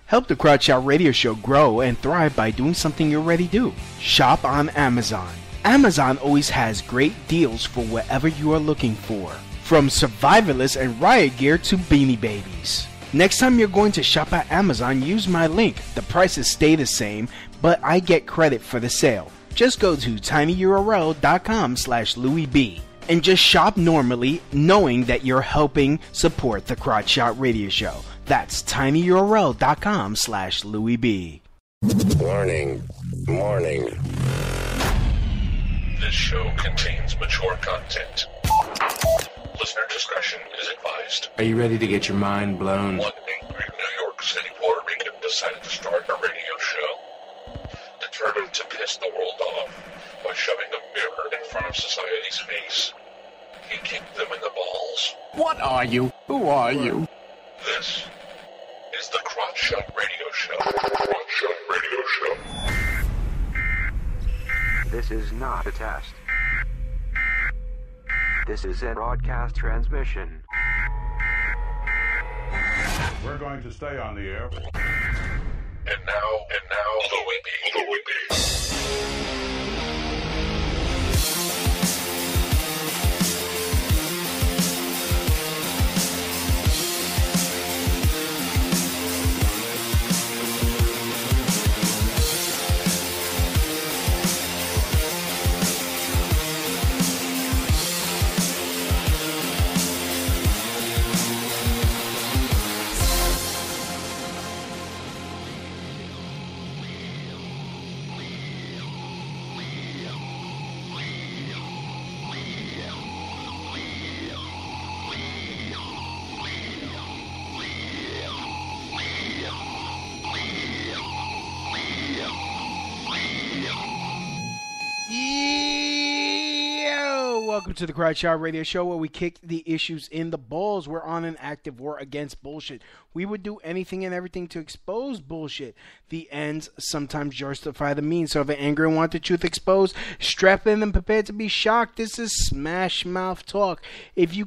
Help the Crowd Shot Radio Show grow and thrive by doing something you already do. Shop on Amazon. Amazon always has great deals for whatever you are looking for. From survivalists and riot gear to beanie babies. Next time you're going to shop at Amazon, use my link. The prices stay the same, but I get credit for the sale. Just go to tinyurl.com/LouisB and just shop normally, knowing that you're helping support the Crotch Shot Radio Show. That's tinyurl.com/LouisB. Warning. This show contains mature content. Listener discretion is advised. Are you ready to get your mind blown? One angry New York City Puerto Rican decided to start a radio show, determined to piss the world off by shoving a mirror in front of society's face. He kicked them in the balls. What are you? Who are you? This is the Crotch Shot Radio Show. Crotch Shot Radio Show. This is not a test. This is a broadcast transmission. We're going to stay on the air. And now, Louis B. Welcome to the Crowd Shot Radio Show, where we kick the issues in the balls. We're on an active war against bullshit. We would do anything and everything to expose bullshit. The ends sometimes justify the means. So if you're angry and want the truth exposed, strap in and prepare to be shocked. This is Smash Mouth Talk. If you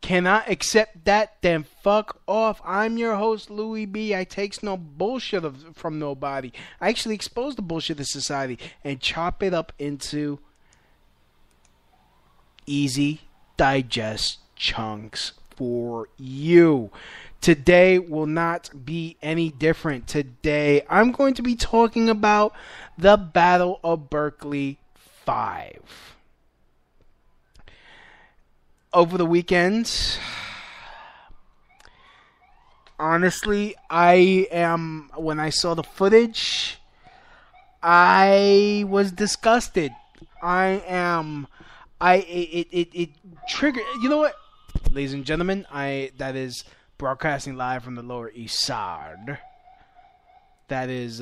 cannot accept that, then fuck off. I'm your host, Louis B. I takes no bullshit from nobody. I actually expose the bullshit of society and chop it up into easy digest chunks for you. Today will not be any different. Today I'm going to be talking about the Battle of Berkeley 5. Over the weekend, honestly, when I saw the footage, I was disgusted. It triggered, you know what, ladies and gentlemen, that is broadcasting live from the Lower East Side. That is,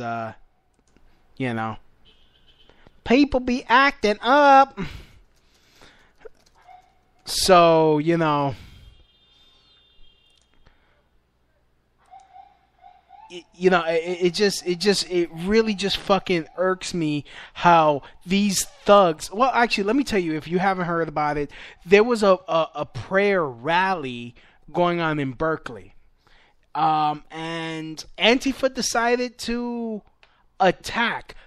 people be acting up. So, it really just fucking irks me how these thugs. Well, actually, let me tell you, if you haven't heard about it, there was a prayer rally going on in Berkeley, and Antifa decided to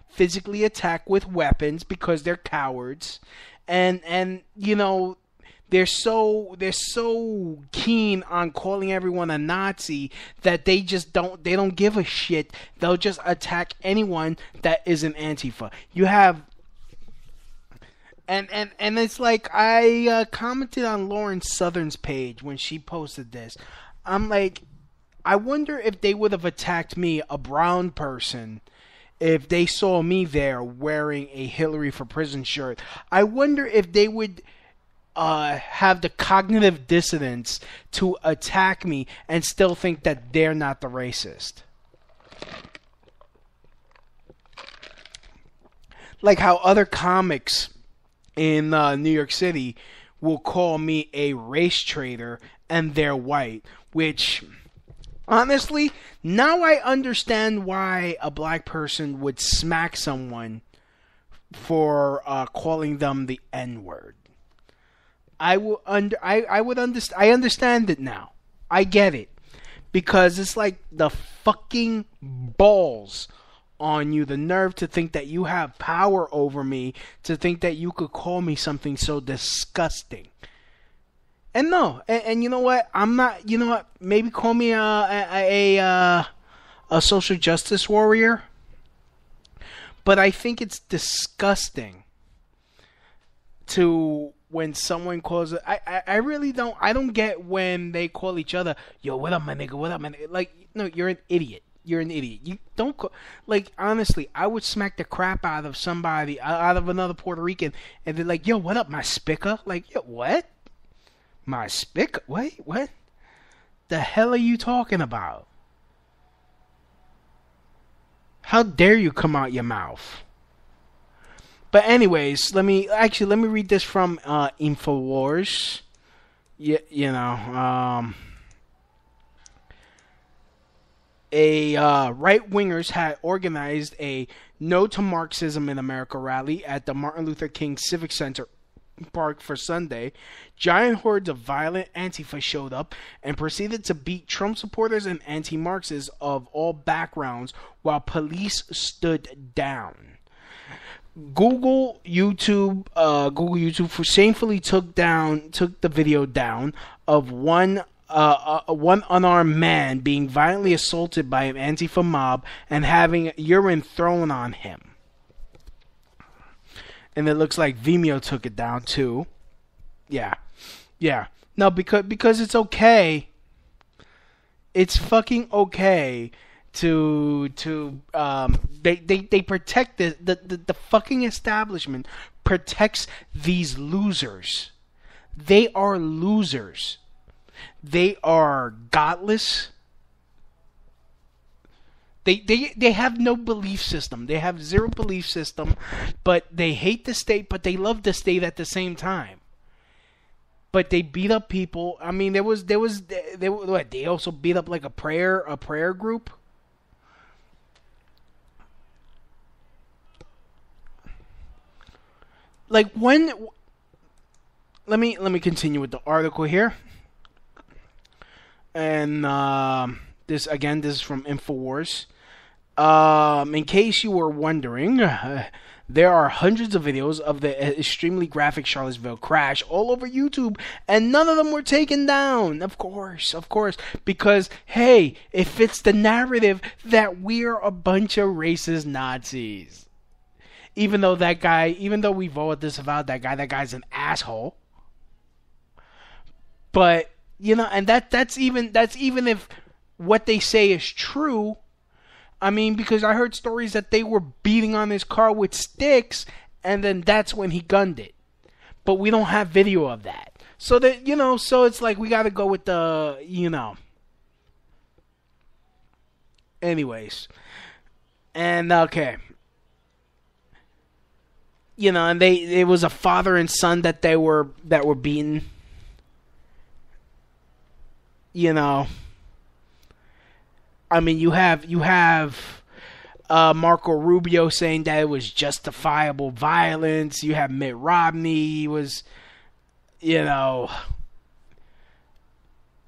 physically attack with weapons because they're cowards, and they're so keen on calling everyone a Nazi that they don't give a shit. They'll just attack anyone that isn't Antifa. You have and it's like, I commented on Lauren Southern's page when she posted this. I'm like, I wonder if they would have attacked me, a brown person, if they saw me there wearing a Hillary for Prison shirt. I wonder if they would have the cognitive dissonance to attack me and still think that they're not the racist. Like how other comics in New York City will call me a race traitor and they're white, which, honestly, now I understand why a black person would smack someone for calling them the N-word. I understand it now. I get it. Because it's like the fucking balls on you, the nerve to think that you have power over me, to think that you could call me something so disgusting. And no, and you know what? I'm not. You know what? Maybe call me a social justice warrior. But I think it's disgusting to when someone calls it. I really don't. I don't get when they call each other, "Yo, what up, my nigga? What up, my nigga?" Like, no, you're an idiot. You're an idiot. You don't call, like, honestly, I would smack the crap out of somebody, out of another Puerto Rican, and they're like, "Yo, what up, my spicker?" Like, yo, what? My spicker? Wait, what? The hell are you talking about? How dare you come out your mouth? But anyways, let me read this from Infowars. You know, right-wingers had organized a No to Marxism in America rally at the Martin Luther King Civic Center Park for Sunday. Giant hordes of violent Antifa showed up and proceeded to beat Trump supporters and anti-Marxists of all backgrounds while police stood down. Google YouTube shamefully took the video down of one unarmed man being violently assaulted by an Antifa mob and having urine thrown on him. And it looks like Vimeo took it down too. Yeah. No, because it's okay. It's fucking okay to they protect the fucking establishment protects these losers. They are losers. They are godless. They have no belief system. They have zero belief system, but they hate the state, but they love the state at the same time. But they beat up people. I mean, they also beat up like a prayer group. Like when let me continue with the article here. And this is from Infowars. In case you were wondering, there are hundreds of videos of the extremely graphic Charlottesville crash all over YouTube, and none of them were taken down. Of course, because, hey, it fits the narrative that we're a bunch of racist Nazis. Even though we've all disavowed that guy's an asshole. But, you know, and that's even if what they say is true. I mean, because I heard stories that they were beating on his car with sticks, and then that's when he gunned it. But we don't have video of that. So that, you know, so it's like we got to go with the, you know. Anyways. And, okay. You know, and it was a father and son that were beaten. You know. I mean, you have Marco Rubio saying that it was justifiable violence. You have Mitt Romney. He was, you know,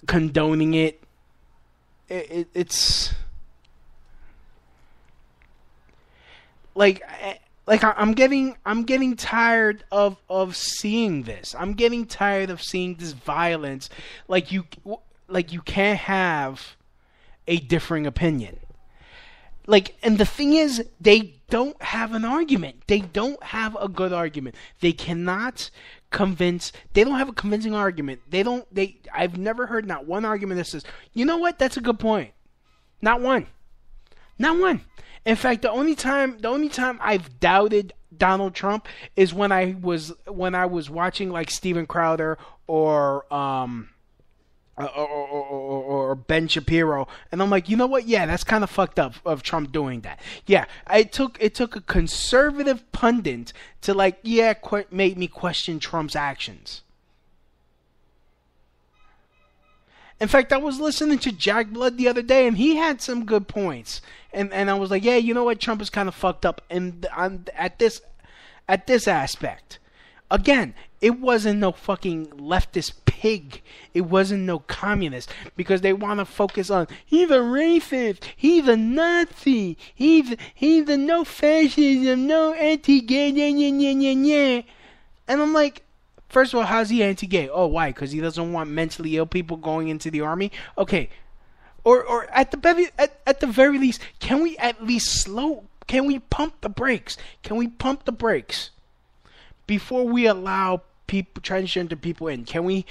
condoning it. It's like I'm getting tired of seeing this. I'm getting tired of seeing this violence. Like you can't have a differing opinion. Like, and the thing is, they don't have an argument. They don't have a good argument. They cannot convince. They don't have a convincing argument. I've never heard not one argument that says, you know what, that's a good point. Not one. In fact, the only time I've doubted Donald Trump is when I was watching like Steven Crowder or Ben Shapiro, and I'm like, you know what? Yeah, that's kind of fucked up of Trump doing that. Yeah, it took a conservative pundit to make me question Trump's actions. In fact, I was listening to Jack Blood the other day, and he had some good points, and I was like, yeah, you know what? Trump is kind of fucked up, at this aspect. Again, it wasn't no fucking leftist pig. It wasn't no communist, because they want to focus on he's a racist, he's a Nazi, he's a no fascism, no anti-gay, yeah. And I'm like, first of all, how's he anti-gay? Oh, why? Because he doesn't want mentally ill people going into the army? Okay. Or at the very least, can we at least can we pump the brakes? Can we pump the brakes before we allow people, transgender people in? Can we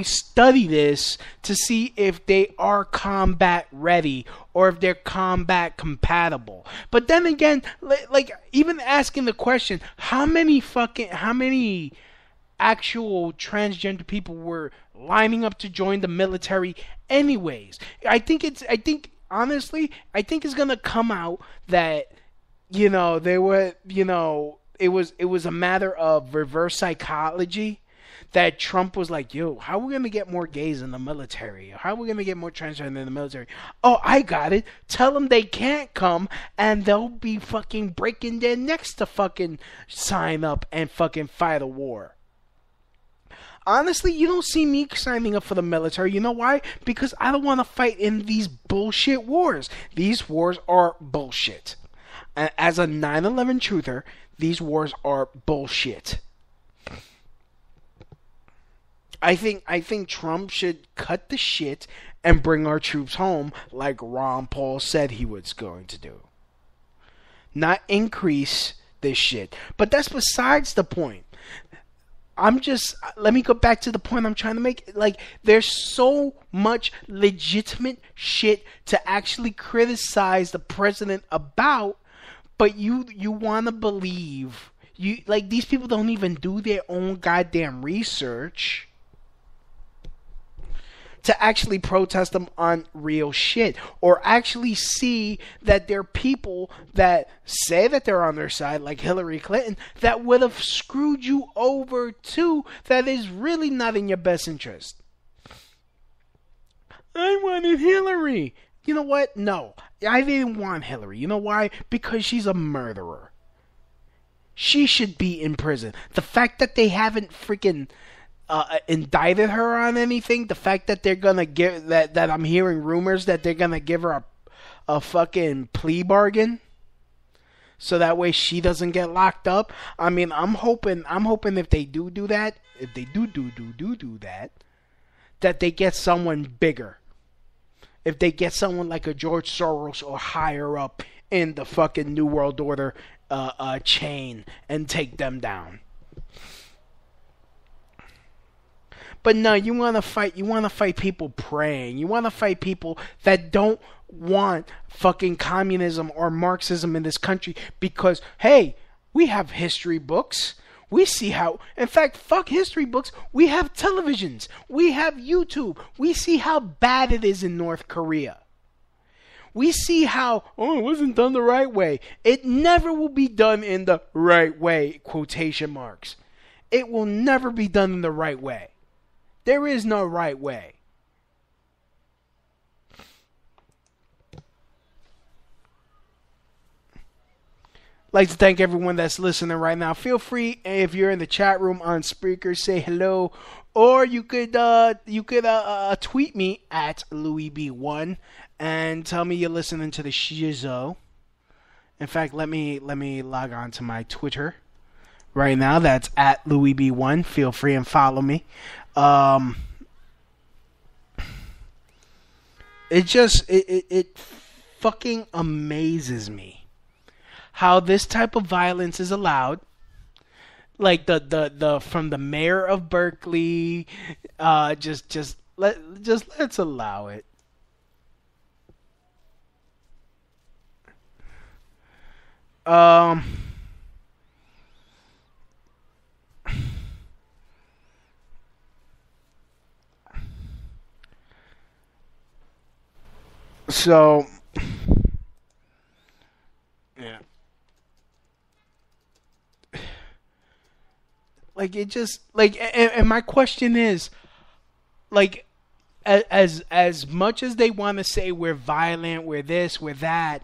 study this to see if they are combat ready or if they're combat compatible? But then again, like even asking the question, how many actual transgender people were lining up to join the military anyways? Honestly, I think it's gonna come out that, they were, it was a matter of reverse psychology, that Trump was like, yo, how are we going to get more gays in the military? How are we going to get more transgender in the military? Oh, I got it. Tell them they can't come, and they'll be fucking breaking their necks to fucking sign up and fucking fight a war. Honestly, you don't see me signing up for the military. You know why? Because I don't want to fight in these bullshit wars. These wars are bullshit. As a 9/11 truther, these wars are bullshit. I think Trump should cut the shit and bring our troops home like Ron Paul said he was going to do. Not increase this shit. But that's besides the point. Let me go back to the point I'm trying to make. Like, there's so much legitimate shit to actually criticize the president about, but you want to believe, these people don't even do their own goddamn research to actually protest them on real shit, or actually see that there are people that say that they're on their side, like Hillary Clinton, that would have screwed you over too, that is really not in your best interest. I wanted Hillary. You know what? No, I didn't want Hillary. You know why? Because she's a murderer. She should be in prison. The fact that they haven't freaking indicted her on anything, the fact that they're gonna give that I'm hearing rumors that they're gonna give her a fucking plea bargain, so that way she doesn't get locked up. I mean, I'm hoping if they do that, if they do that, that they get someone bigger. If they get someone like a George Soros or higher up in the fucking New World Order chain and take them down. But no, you want to fight people praying. You want to fight people that don't want fucking communism or Marxism in this country because, hey, we have history books. We see how, in fact, fuck history books. We have televisions. We have YouTube. We see how bad it is in North Korea. We see how, it wasn't done the right way. It never will be done in the right way, quotation marks. It will never be done in the right way. There is no right way. I'd like to thank everyone that's listening right now. Feel free, if you're in the chat room on Spreaker, say hello, or you could tweet me at LouisB1 and tell me you're listening to the Shizo. In fact, let me log on to my Twitter right now. That's at LouisB1. Feel free and follow me. It fucking amazes me how this type of violence is allowed. Like the from the mayor of Berkeley, let's allow it. So, yeah. Like, it just, like, and my question is, like, as much as they want to say we're violent, we're this, we're that,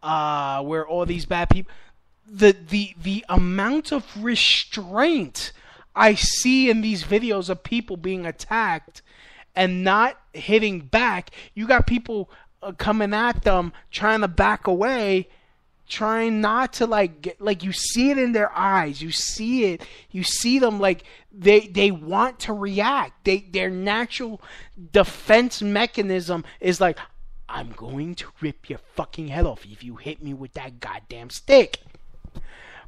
we're all these bad people, the amount of restraint I see in these videos of people being attacked and not hitting back. You got people coming at them, trying to back away, trying not to like you see it in their eyes. You see it. You see them like they want to react. Their natural defense mechanism is like, I'm going to rip your fucking head off if you hit me with that goddamn stick.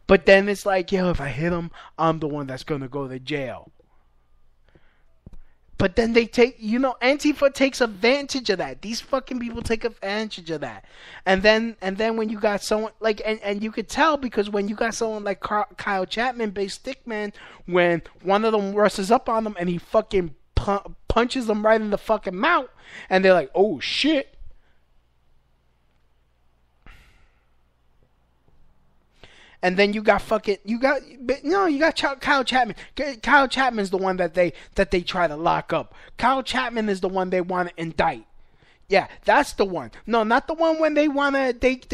But then it's like, yo, if I hit him, I'm the one that's going to go to jail. But then they take, Antifa takes advantage of that. These fucking people take advantage of that. And then when you got someone like, and you could tell because when you got someone like Kyle Chapman, Base Stickman, when one of them rushes up on them and he fucking punches them right in the fucking mouth, and they're like, oh shit. And then you got Kyle Chapman. Kyle Chapman's the one that they try to lock up. Kyle Chapman is the one they want to indict. Yeah, that's the one. No, not the one when they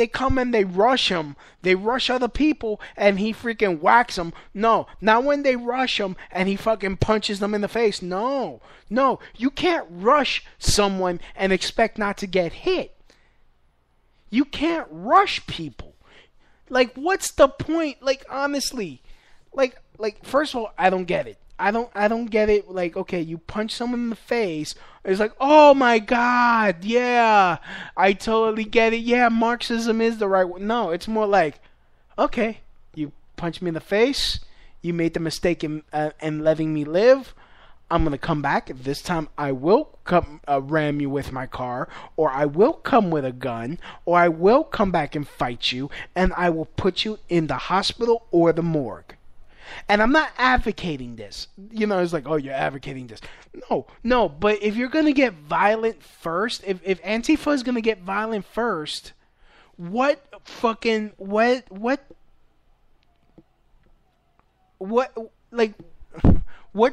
come and they rush him. They rush other people and he freaking whacks them. No, not when they rush him and he fucking punches them in the face. No, you can't rush someone and expect not to get hit. You can't rush people. Like, what's the point? Like, honestly, like first of all, I don't get it. I don't get it. Like, okay, you punch someone in the face. It's like, oh my God, yeah, I totally get it. Yeah, Marxism is the right one. No, it's more like, okay, you punch me in the face. You made the mistake in letting me live. I'm going to come back. This time I will come ram you with my car, or I will come with a gun, or I will come back and fight you, and I will put you in the hospital or the morgue. And I'm not advocating this. It's like, oh, you're advocating this. No, but if you're going to get violent first, if Antifa is going to get violent first, what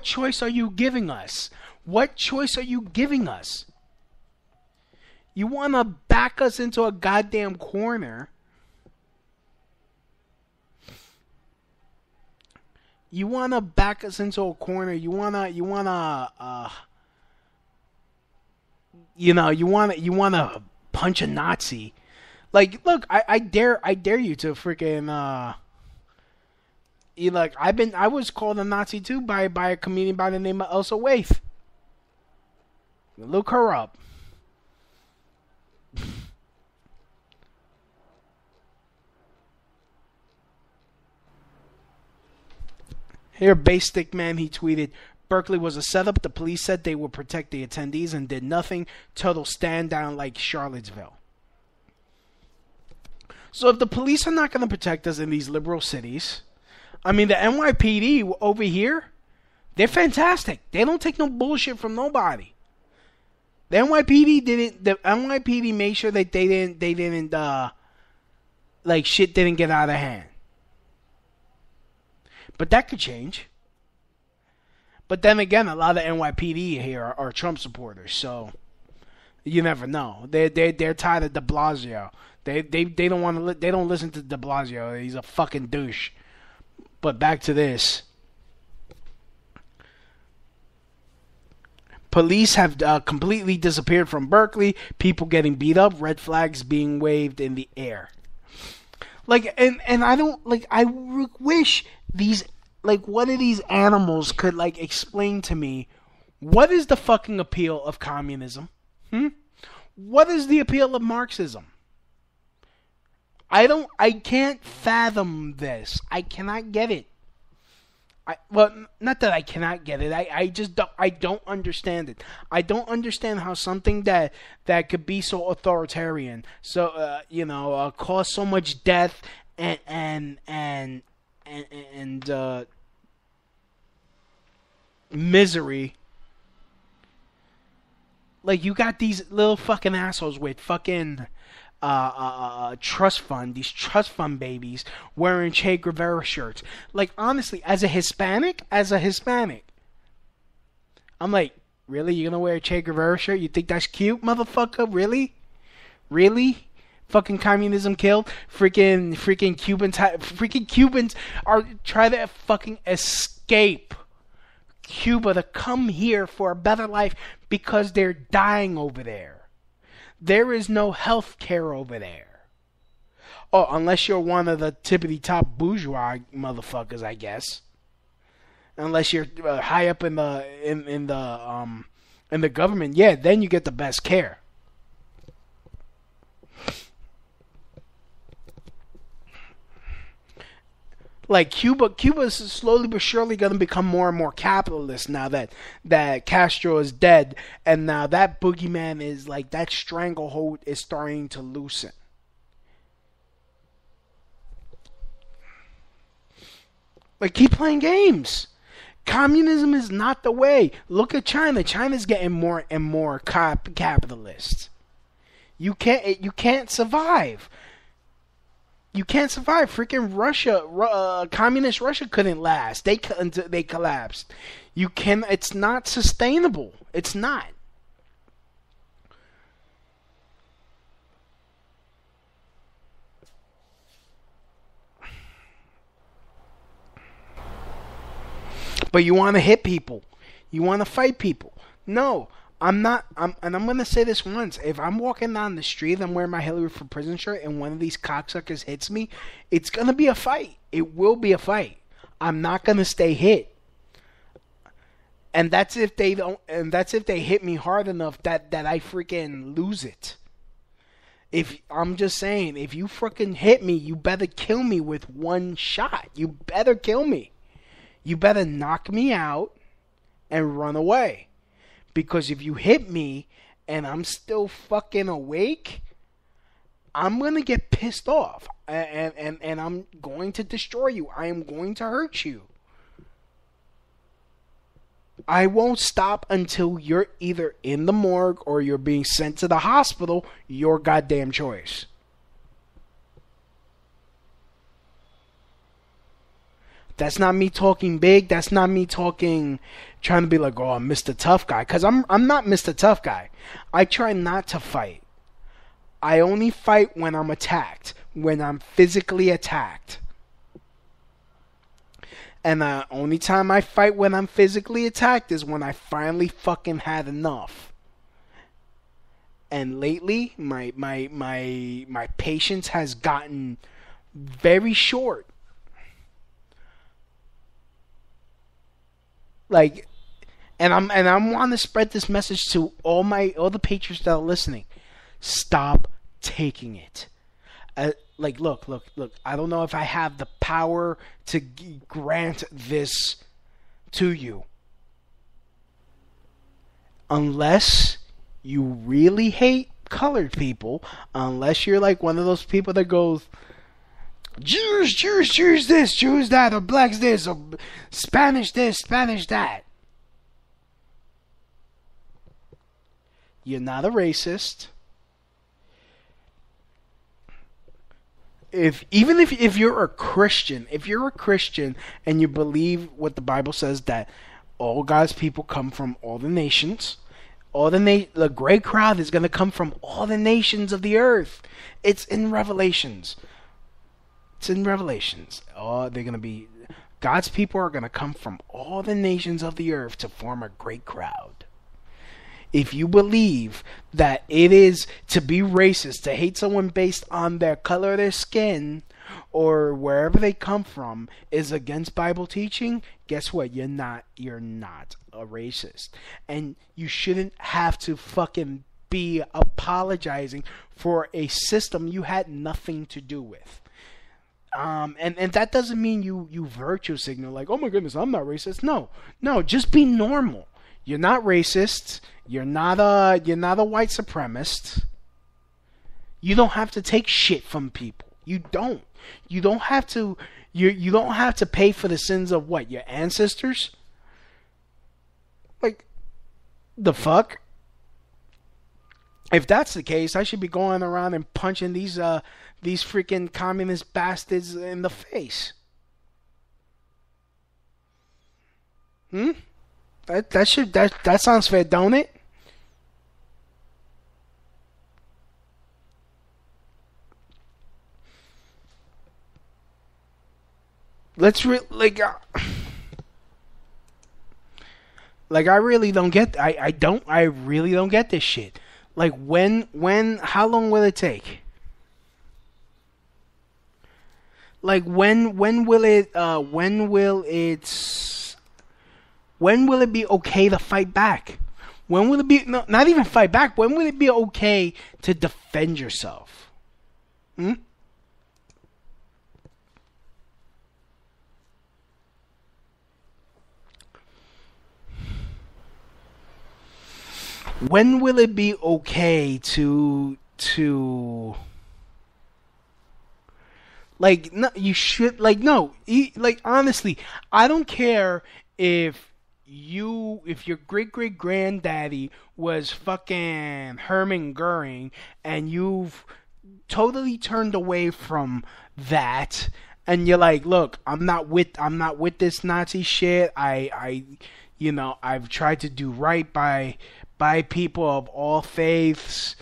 choice are you giving us? What choice are you giving us? You want to back us into a goddamn corner. You want to back us into a corner. You want to punch a Nazi. Like, look, I dare you to freaking I was called a Nazi too by a comedian by the name of Elsa Waith. Look her up. Here, Basic Man, he tweeted, Berkeley was a setup. The police said they would protect the attendees and did nothing. Total stand down like Charlottesville. So if the police are not going to protect us in these liberal cities, I mean, the NYPD over here, they're fantastic. They don't take no bullshit from nobody. The NYPD made sure that they didn't shit didn't get out of hand. But that could change. But then again, a lot of NYPD here are Trump supporters, so you never know. They're tired of De Blasio. They don't listen to De Blasio. He's a fucking douche. But back to this. Police have completely disappeared from Berkeley. People getting beat up. Red flags being waved in the air. I wish these, one of these animals could, explain to me what is the fucking appeal of communism? What is the appeal of Marxism? I can't fathom this. I cannot get it. Not that I cannot get it. I don't understand it. I don't understand how something that could be so authoritarian, so cause so much death and misery. Like, you got these little fucking assholes with fucking trust fund, these trust fund babies wearing Che Guevara shirts. Like, honestly, as a Hispanic, I'm like, really? You're gonna wear a Che Guevara shirt? You think that's cute, motherfucker? Really? Fucking communism killed. Freaking Cubans are trying to fucking escape Cuba to come here for a better life because they're dying over there. There is no health care over there. Oh, unless you're one of the tippity top bourgeois motherfuckers, I guess. Unless you're high up in the government, yeah, then you get the best care. Like Cuba's slowly but surely going to become more and more capitalist now that Castro is dead, and now that boogeyman is like, that stranglehold is starting to loosen. Like, keep playing games. Communism is not the way. Look at China. China's getting more and more capitalist. You can't survive. You can't survive. Freaking Russia, communist Russia couldn't last. They collapsed. It's not sustainable. It's not. But you want to hit people. You want to fight people. No, I'm not. And I'm going to say this once. If I'm walking down the street, I'm wearing my Hillary for Prison shirt, and one of these cocksuckers hits me, it's going to be a fight. It will be a fight. I'm not going to stay hit. And that's if they don't. And that's if they hit me hard enough that I freaking lose it. I'm just saying, if you freaking hit me, you better kill me with one shot. You better kill me. You better knock me out and run away. Because if you hit me and I'm still fucking awake, I'm going to get pissed off. And I'm going to destroy you. I am going to hurt you. I won't stop until you're either in the morgue or you're being sent to the hospital. Your goddamn choice. That's not me talking big. That's not me trying to be like, oh, I'm Mr. Tough Guy. Because I'm not Mr. Tough Guy. I try not to fight. I only fight when I'm attacked. When I'm physically attacked. And the only time I fight when I'm physically attacked is when I finally fucking had enough. And lately, my patience has gotten very short. Like, and I want to spread this message to all the patriots that are listening. Stop taking it. Like, look. I don't know if I have the power to grant this to you. Unless you really hate colored people, unless you're like one of those people that goes, Jews this, Jews that, or blacks this, or Spanish this, Spanish that. You're not a racist. If you're a Christian, and you believe what the Bible says, that all God's people come from all the nations, the great crowd is going to come from all the nations of the earth. It's in Revelations. Oh, they're going to be... God's people are going to come from all the nations of the earth to form a great crowd. If you believe that it is to be racist, to hate someone based on their color of their skin, or wherever they come from, is against Bible teaching, guess what? You're not a racist. And you shouldn't have to fucking be apologizing for a system you had nothing to do with. And that doesn't mean you virtue signal like, oh my goodness, I'm not racist. No, just be normal. You're not racist. You're not a white supremacist. You don't have to take shit from people. You don't. You don't have to. You don't have to pay for the sins of what, your ancestors. Like, the fuck. If that's the case, I should be going around and punching these freaking communist bastards in the face. That sounds fair, don't it? Like, I really don't get. I really don't get this shit. Like, how long will it take? Like, when will it be okay to fight back? When will it be, no, not even fight back, when will it be okay to defend yourself? When will it be okay to like, no, you should, like, no, like, honestly, I don't care if your great granddaddy was fucking Hermann Goering and you've totally turned away from that and you're like, look, I'm not with this Nazi shit. I've tried to do right by people of all faiths.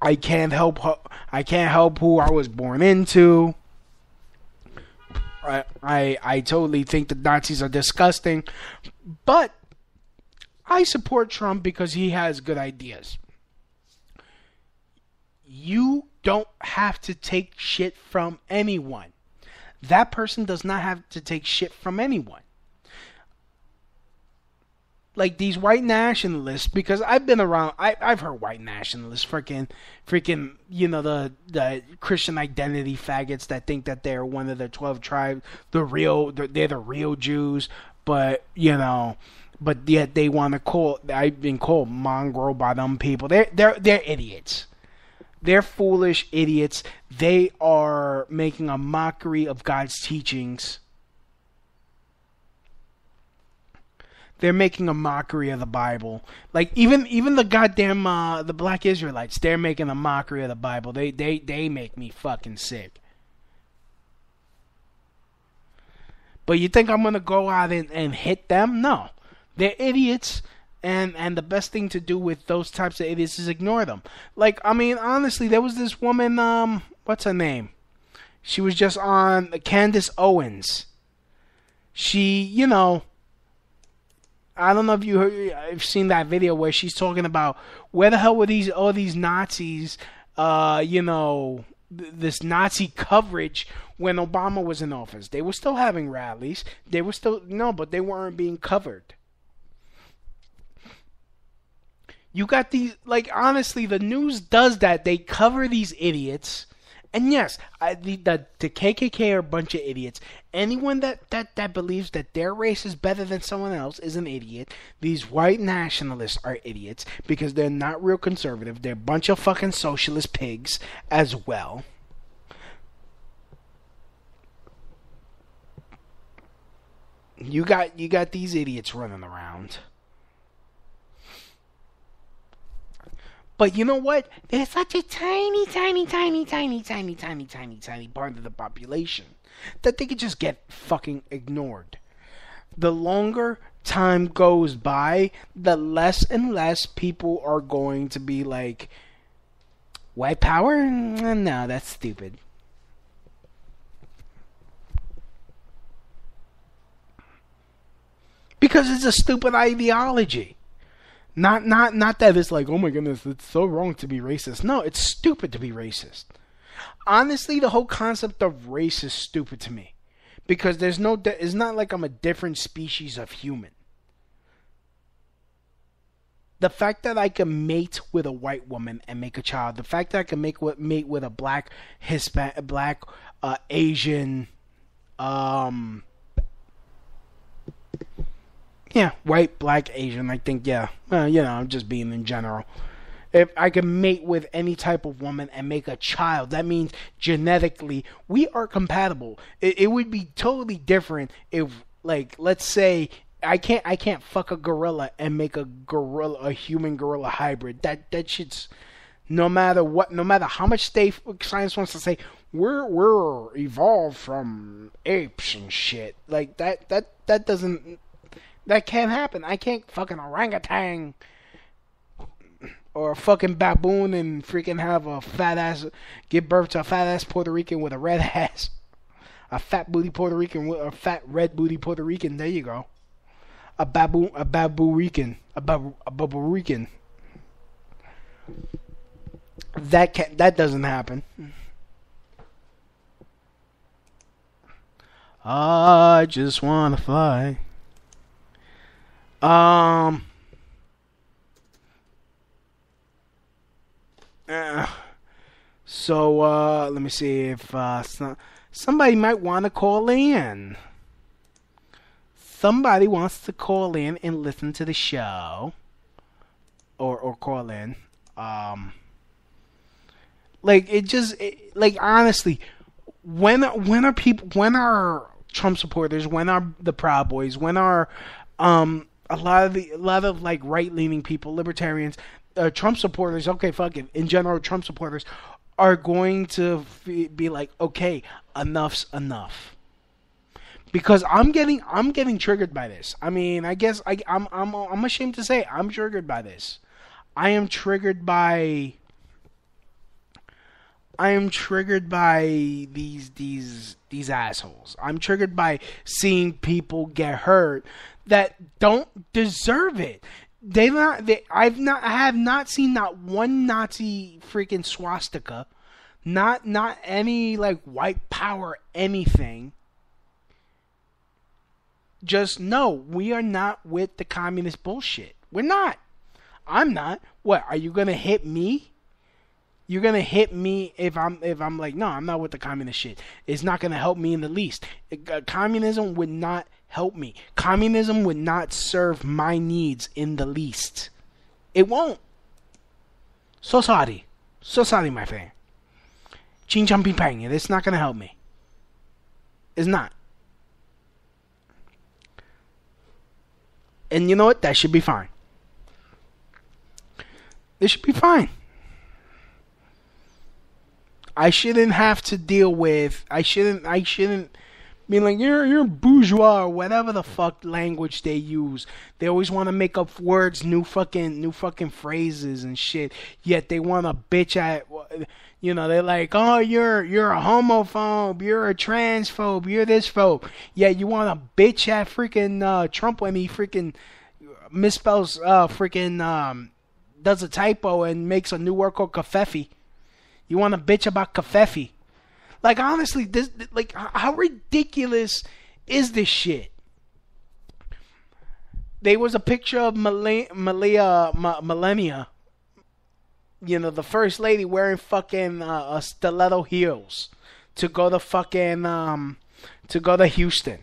I can't help who I was born into. I totally think the Nazis are disgusting, but I support Trump because he has good ideas. You don't have to take shit from anyone. That person does not have to take shit from anyone. Like these white nationalists, because I've been around, I've heard white nationalists freaking, the Christian identity faggots that think that they're one of the 12 tribes, they're the real Jews, but yet they want to call, I've been called mongrel by them people. They're idiots. They're foolish idiots. They are making a mockery of God's teachings. They're making a mockery of the Bible. Like even the goddamn the black Israelites, they're making a mockery of the Bible. They make me fucking sick. But you think I'm gonna go out and hit them? No. They're idiots, and the best thing to do with those types of idiots is ignore them. Like, I mean, honestly, there was this woman, what's her name? She was just on Candace Owens. She, I don't know if I've seen that video where she's talking about where the hell were all these Nazis, this Nazi coverage when Obama was in office. They were still having rallies. They were still, but they weren't being covered. You got these, like, honestly, the news does that. They cover these idiots. And yes, the KKK are a bunch of idiots. Anyone that believes that their race is better than someone else is an idiot. These white nationalists are idiots because they're not real conservative. They're a bunch of fucking socialist pigs as well. You got these idiots running around. But you know what? There's such a tiny part of the population that they could just get fucking ignored. The longer time goes by, the less and less people are going to be like, white power? No, that's stupid. Because it's a stupid ideology. Not that it's like, oh my goodness, it's so wrong to be racist. No, it's stupid to be racist. Honestly, the whole concept of race is stupid to me. Because it's not like I'm a different species of human. The fact that I can mate with a white woman and make a child, the fact that I can mate with a black, Asian, yeah, white, black, Asian, I think, yeah. I'm just being in general. If I can mate with any type of woman and make a child, that means genetically we are compatible. It would be totally different if, like, let's say I can't fuck a gorilla and make a human gorilla hybrid. That shit's, no matter how much science wants to say we're evolved from apes and shit. Like that doesn't. That can't happen. I can't fucking orangutan or a fucking baboon and freaking have a fat ass, give birth to a fat ass Puerto Rican with a red ass. A fat booty Puerto Rican with a fat red booty Puerto Rican. There you go. a baburican. That doesn't happen. I just wanna fly. So let me see if somebody might want to call in. Somebody wants to call in and listen to the show, or call in. Like honestly, when are Trump supporters, when are the Proud Boys, when are a lot of like right leaning people, libertarians, Trump supporters, okay, fuck it, in general, Trump supporters are going to be like, okay, enough's enough. Because I'm getting triggered by this. I mean, I guess I'm ashamed to say I'm triggered by this. I am triggered by these assholes. I'm triggered by seeing people get hurt that don't deserve it. I have not seen not one Nazi freaking swastika, not any like white power anything. Just no, we are not with the communist bullshit. We're not. I'm not. What, are you gonna hit me? You're gonna hit me if I'm like, no, I'm not with the communist shit. It's not gonna help me in the least. Communism would not help me. Communism would not serve my needs in the least. It won't. So sorry, my friend. Ching chong ping pang. It's not gonna help me. It's not. And you know what? That should be fine. It should be fine. I shouldn't have to deal with. I shouldn't be like, you're bourgeois or whatever the fuck language they use. They always want to make up words, new fucking phrases and shit. Yet they want to bitch at. They're like, oh, you're a homophobe, you're a transphobe, you're this phobe. Yeah, you want to bitch at freaking Trump when he freaking misspells does a typo and makes a new word called kafefi. You want to bitch about kafefi. Like, honestly, this, like, how ridiculous is this shit? There was a picture of Melania, the first lady, wearing fucking stiletto heels to go to Houston.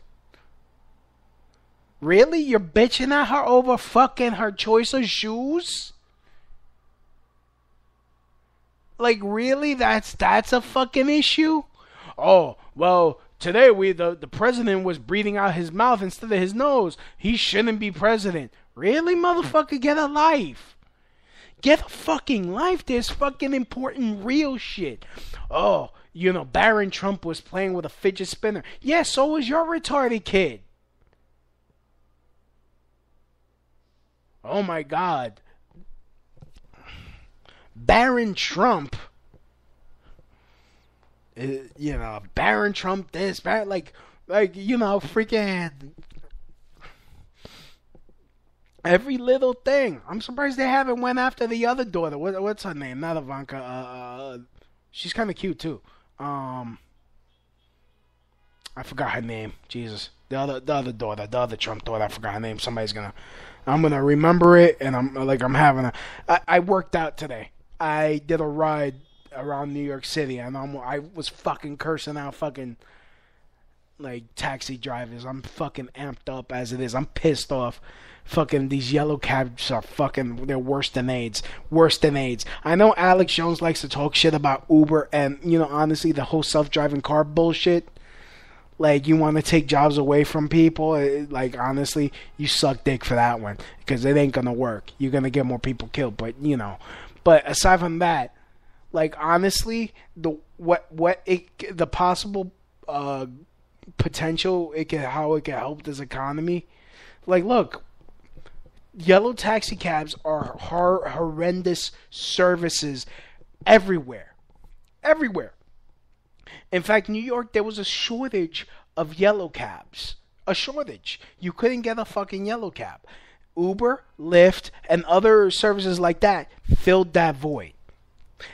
Really? You're bitching at her over fucking her choice of shoes? Like, really? That's a fucking issue? Oh, well, today the president was breathing out his mouth instead of his nose. He shouldn't be president. Really, motherfucker? Get a life. Get a fucking life. There's fucking important real shit. Oh, Barron Trump was playing with a fidget spinner. Yeah, so was your retarded kid. Oh my God. Barron Trump. Barron Trump this, freaking every little thing. I'm surprised they haven't went after the other daughter. What's her name? Not Ivanka. She's kind of cute too. I forgot her name. Jesus, the other daughter, the other Trump daughter. I forgot her name. I'm gonna remember it, and I worked out today. I did a ride around New York City, and I was fucking cursing out fucking like taxi drivers. I'm fucking amped up as it is. I'm pissed off. Fucking these yellow cabs are fucking, they're worse than AIDS. Worse than AIDS. I know Alex Jones likes to talk shit about Uber and, honestly, the whole self-driving car bullshit. Like, you want to take jobs away from people. Like, honestly, you suck dick for that one. Because it ain't going to work. You're going to get more people killed. But, But aside from that, like, honestly, the possible potential, how it can help this economy. Like, look. Yellow taxi cabs are horrendous services everywhere. Everywhere. In fact, New York, there was a shortage of yellow cabs. a shortage. You couldn't get a fucking yellow cab. Uber, Lyft, and other services like that filled that void.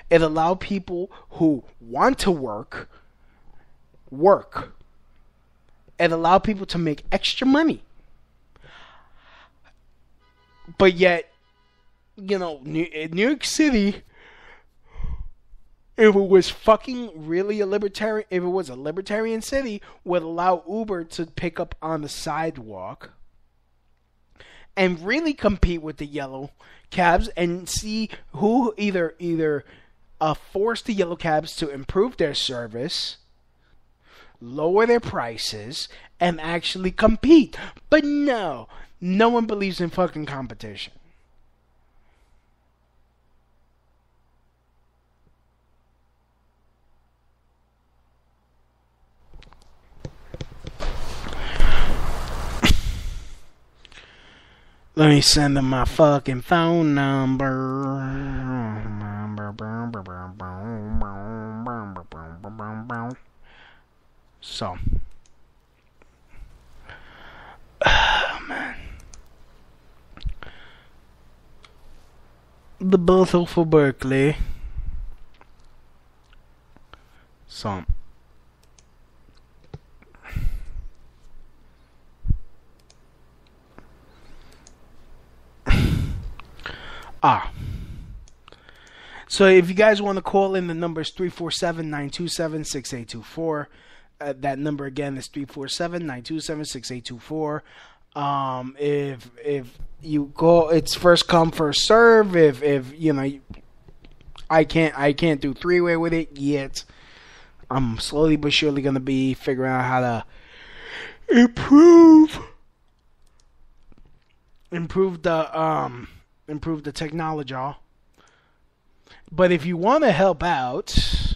It allowed people who want to work. It allowed people to make extra money. But yet, you know, in New York City, if it was fucking really a libertarian city, would allow Uber to pick up on the sidewalk and really compete with the yellow cabs and see who either force the yellow cabs to improve their service, lower their prices, and actually compete. But no one believes in fucking competition. Let me send them my fucking phone number. So. Oh, man. The battle for Berkeley. So. So if you guys want to call in, the number is 347-927-6824. That number again is 347-927-6824. If you call, it's first come first serve. If you know, I can't do three-way with it yet. I'm slowly but surely gonna be figuring out how to improve the technology. But if you want to help out,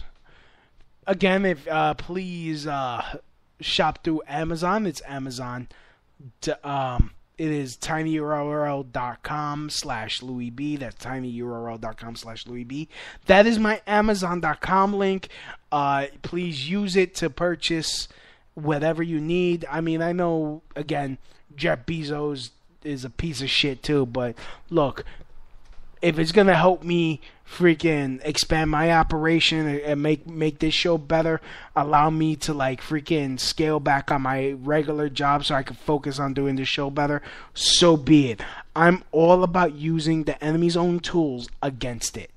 again, please shop through Amazon. It's Amazon. It is tinyurl.com/Louis B. That's tinyurl.com/Louis B. That is my Amazon.com link. Please use it to purchase whatever you need. I mean, I know, again, Jeff Bezos is a piece of shit too, but look, if it's gonna help me freaking expand my operation and make this show better, allow me to like freaking scale back on my regular job so I can focus on doing this show better, so be it. I'm all about using the enemy's own tools against it.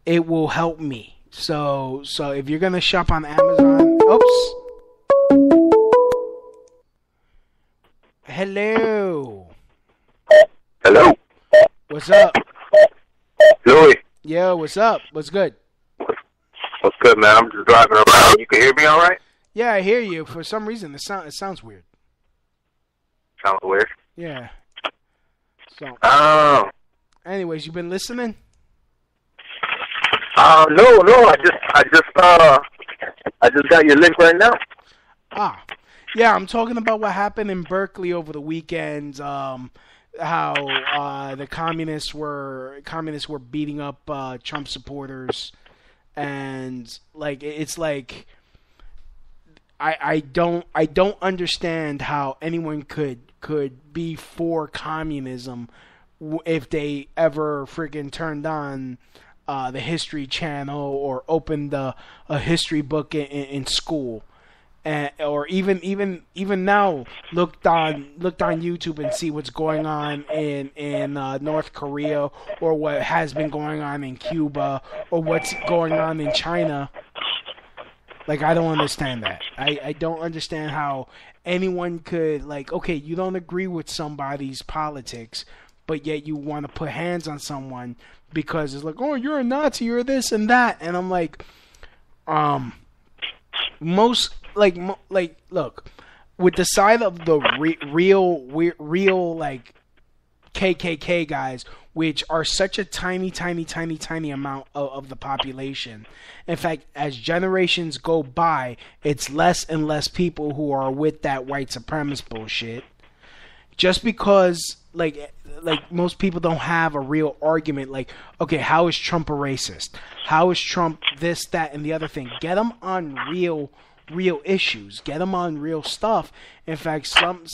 It will help me. So if you're gonna shop on Amazon, oops. Hello. Hello. What's up? Louis. Yo, what's up? What's good? What's good, man? I'm just driving around. You can hear me all right? Yeah, I hear you. For some reason, it sounds weird. Sounds weird? Yeah. So. Oh. Anyways, you been listening? No. I just got your link right now. Yeah, I'm talking about what happened in Berkeley over the weekend. How the communists were beating up Trump supporters, and like it's like I don't understand how anyone could be for communism if they ever friggin' turned on the History Channel or opened a history book in school. Or even now, looked on YouTube and see what's going on in North Korea, or what has been going on in Cuba, or what's going on in China. Like, I don't understand that. I don't understand how anyone could, like, okay, you don't agree with somebody's politics, but yet you want to put hands on someone because it's like, oh, you're a Nazi, you're this and that, and I'm like, look, with the side of the real like KKK guys, which are such a tiny amount of the population. In fact, as generations go by, it's less and less people who are with that white supremacist bullshit. Just because, like most people don't have a real argument. Like, okay, how is Trump a racist? How is Trump this, that, and the other thing? Get them on real real issues. Get them on real stuff. In fact, some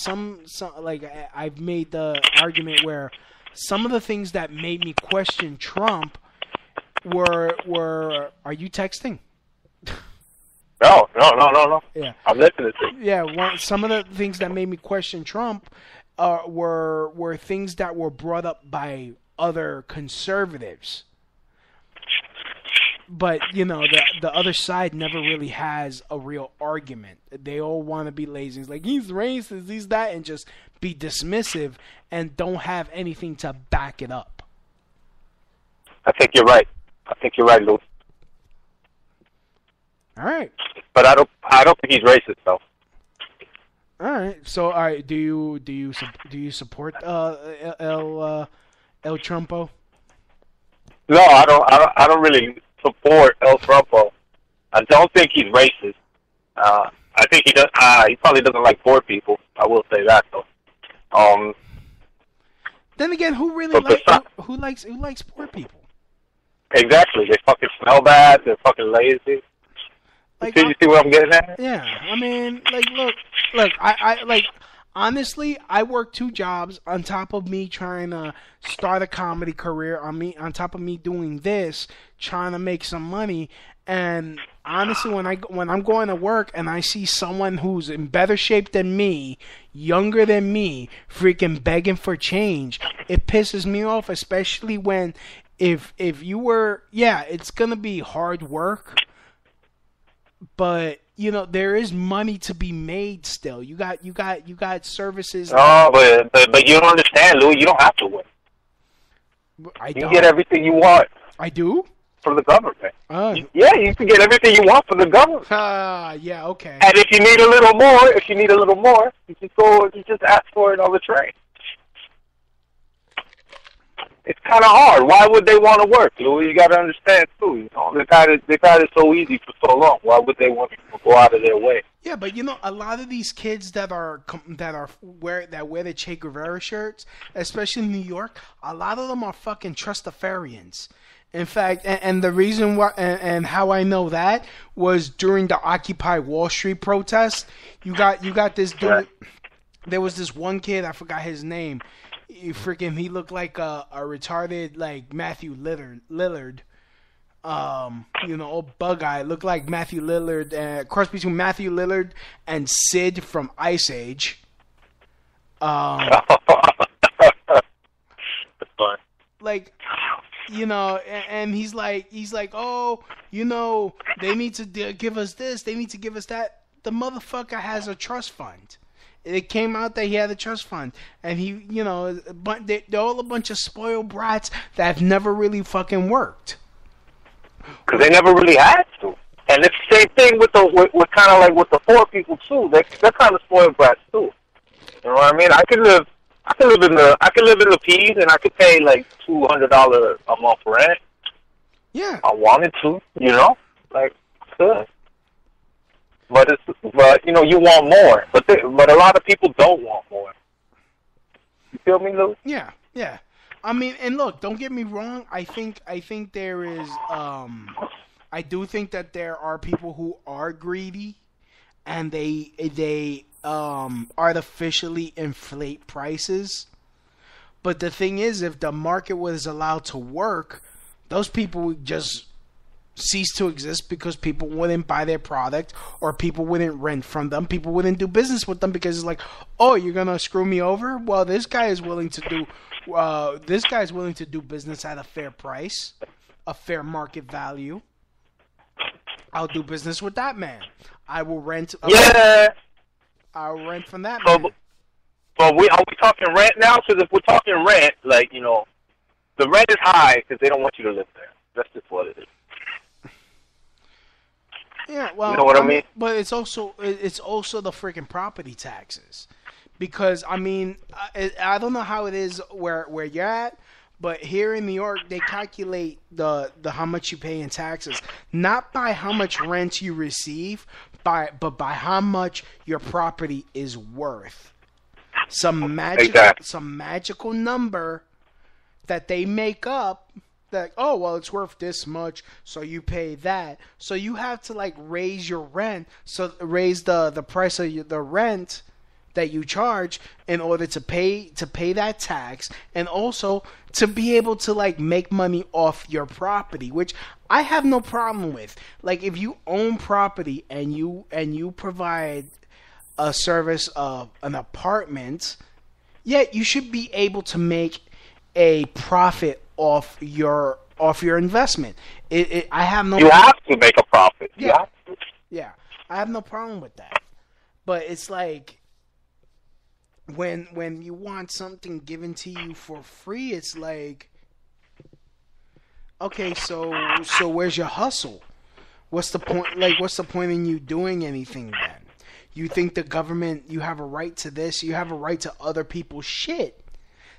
like I've made the argument where some of the things that made me question Trump were. Are you texting? No. Yeah. I'm listening to you. Yeah, some of the things that made me question Trump were things that were brought up by other conservatives. But, you know, the other side never really has a real argument. They all want to be lazy. It's like, he's racist, he's that, and just be dismissive and don't have anything to back it up. I think you're right. Lou. All right. But I don't think he's racist though. All right. So, all right. Do you support El Trumpo? No, I don't really support El Trumpo. I don't think he's racist. I think he does. He probably doesn't like poor people. I will say that though. Then again, who likes poor people? Exactly. They fucking smell bad. They're fucking lazy. Like, you see what I'm getting at? Yeah, I mean, like, look, I honestly, I work 2 jobs on top of me trying to start a comedy career. On top of me doing this, trying to make some money. And honestly, when I'm going to work and I see someone who's in better shape than me, younger than me, freaking begging for change, it pisses me off. Especially when if you were, it's gonna be hard work. But you know there is money to be made still. You got services. Oh, but you don't understand, Louis. You don't have to win. You get everything you want. I do from the government. You can get everything you want from the government. Yeah, okay. And if you need a little more, you just ask for it on the train. It's kind of hard. Why would they want to work, Louis? You got to understand too. You know, they've had it so easy for so long. Why would they want to go out of their way? Yeah, but you know, a lot of these kids that wear the Che Guevara shirts, especially in New York, a lot of them are fucking trustafarians. In fact, and the reason why and how I know that was during the Occupy Wall Street protest. You got this dude. Right. There was this one kid, I forgot his name. He looked like a retarded like Matthew Lillard. Old bug eye. Looked like Matthew Lillard, cross between Matthew Lillard and Sid from Ice Age. That's fun. Like, you know, and he's like, oh, you know, they need to give us this, they need to give us that. The motherfucker has a trust fund. It came out that he had a trust fund, and he, you know, they're all a bunch of spoiled brats that have never really fucking worked. Because they never really had to. And it's the same thing with kind of like with the poor people too. They're kind of spoiled brats too. You know what I mean? I could live in the P's, and I could pay like $200 a month rent. Yeah. I wanted to, you know, like good. But you know, you want more. But a lot of people don't want more. You feel me, Lou? Yeah. I mean, and look, don't get me wrong. I think there is. I do think that there are people who are greedy, and they artificially inflate prices. But the thing is, if the market was allowed to work, those people would just cease to exist because people wouldn't buy their product, or people wouldn't rent from them. People wouldn't do business with them because it's like, oh, you're gonna screw me over? Well, this guy is willing to do business at a fair price, a fair market value. I'll do business with that man. I will rent. I'll rent from that man. But are we talking rent now? Because if we're talking rent, like, you know, the rent is high because they don't want you to live there. That's just what it is. Yeah, well, you know what I mean? But it's also the freaking property taxes, because I mean, I don't know how it is where you're at, but here in New York they calculate the how much you pay in taxes, not by how much rent you receive, but by how much your property is worth. Some magical number that they make up Like, oh, well, it's worth this much, so you pay that. So you have to, like, raise your rent, so raise the price of the rent that you charge in order to pay that tax, and also to be able to, like, make money off your property, which I have no problem with. Like, if you own property and you provide a service of an apartment, yeah, you should be able to make a profit off your investment. I have no. You have to make a profit. Yeah, yeah, I have no problem with that. But it's like when you want something given to you for free, it's like, okay, so where's your hustle? What's the point? Like, what's the point in you doing anything then? You think the government, you have a right to this, you have a right to other people's shit.